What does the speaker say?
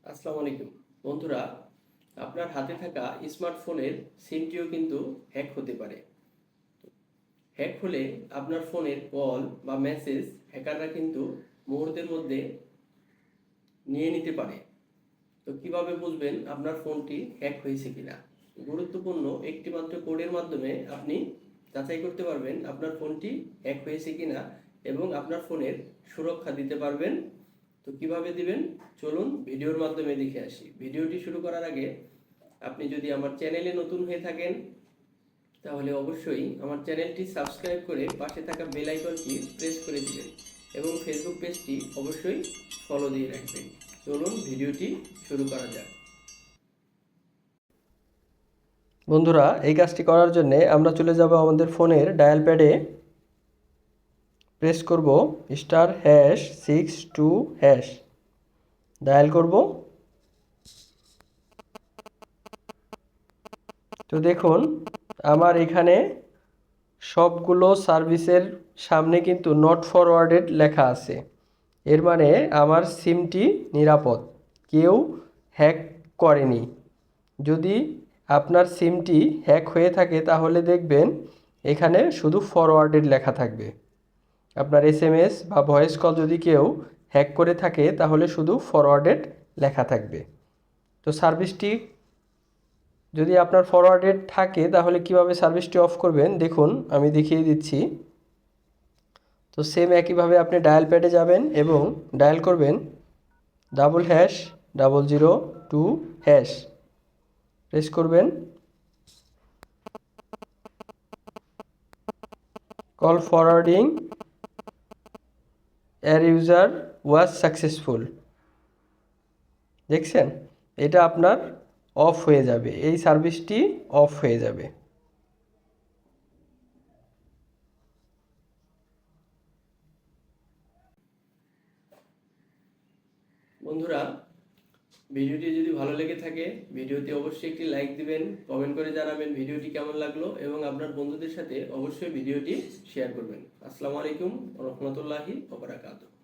আসসালামু আলাইকুম বন্ধুরা, আপনার হাতে থাকা স্মার্টফোনের সিমটিও কিন্তু হ্যাক হতে পারে। হ্যাক হলে আপনার ফোনের কল বা মেসেজ হ্যাকাররা কিন্তু মুহূর্তের মধ্যে নিয়ে নিতে পারে। তো কিভাবে বুঝবেন আপনার ফোনটি হ্যাক হয়েছে কিনা? গুরুত্বপূর্ণ একটি মাত্র কোডের মাধ্যমে আপনি যাচাই করতে পারবেন আপনার ফোনটি হ্যাক হয়েছে কিনা এবং আপনার ফোনের সুরক্ষা দিতে পারবেন। তো কিভাবে দিবেন চলুন ভিডিওর মাধ্যমে দেখে আসি। ভিডিওটি শুরু করার আগে আপনি যদি আমার চ্যানেলে নতুন হয়ে থাকেন তাহলে অবশ্যই আমার চ্যানেলটি সাবস্ক্রাইব করে পাশে থাকা বেল আইকনটি প্রেস করে দিবেন এবং ফেসবুক পেজটি অবশ্যই ফলো দিয়ে রাখবেন। চলুন ভিডিওটি শুরু করা যাক। বন্ধুরা, এই কাজটি করার জন্য আমরা চলে যাব আমাদের ফোনের ডায়াল প্যাডে, প্রেস করব *#62# ডায়াল করব। তো দেখুন আমার এখানে সবগুলো সার্ভিসের সামনে কিন্তু নট ফরওয়ার্ডেড লেখা আছে। এর মানে আমার সিমটি নিরাপদ, কেউ হ্যাক করেনি। যদি আপনার সিমটি হ্যাক হয়ে থাকে তাহলে দেখবেন এখানে শুধু ফরওয়ার্ডেড লেখা থাকবে। আপনার SMS বা ভয়েস কল যদি কেউ হ্যাক করে থাকে তাহলে শুধু ফরওয়ার্ডেড লেখা থাকবে। তো সার্ভিসটি যদি আপনার ফরওয়ার্ডেড থাকে তাহলে কিভাবে সার্ভিসটি অফ করবেন দেখুন, আমি দেখিয়ে দিচ্ছি। তো সেম একইভাবে আপনি ডায়াল প্যাডে যাবেন এবং ডায়াল করবেন #002# প্রেস করবেন। কল ফরওয়ার্ডিং এর ইউজার ওয়াজ সাকসেসফুল। দেখছেন, এটা আপনার অফ হয়ে যাবে, এই সার্ভিসটি অফ হয়ে যাবে। বন্ধুরা, ভিডিওটি যদি ভালো লেগে থাকে ভিডিওতে অবশ্যই একটি লাইক দিবেন, কমেন্ট করে জানাবেন ভিডিওটি কেমন লাগলো এবং আপনার বন্ধুদের সাথে অবশ্যই ভিডিওটি শেয়ার করবেন। আসসালামু আলাইকুম ওয়া রাহমাতুল্লাহি ওয়া বারাকাতুহু।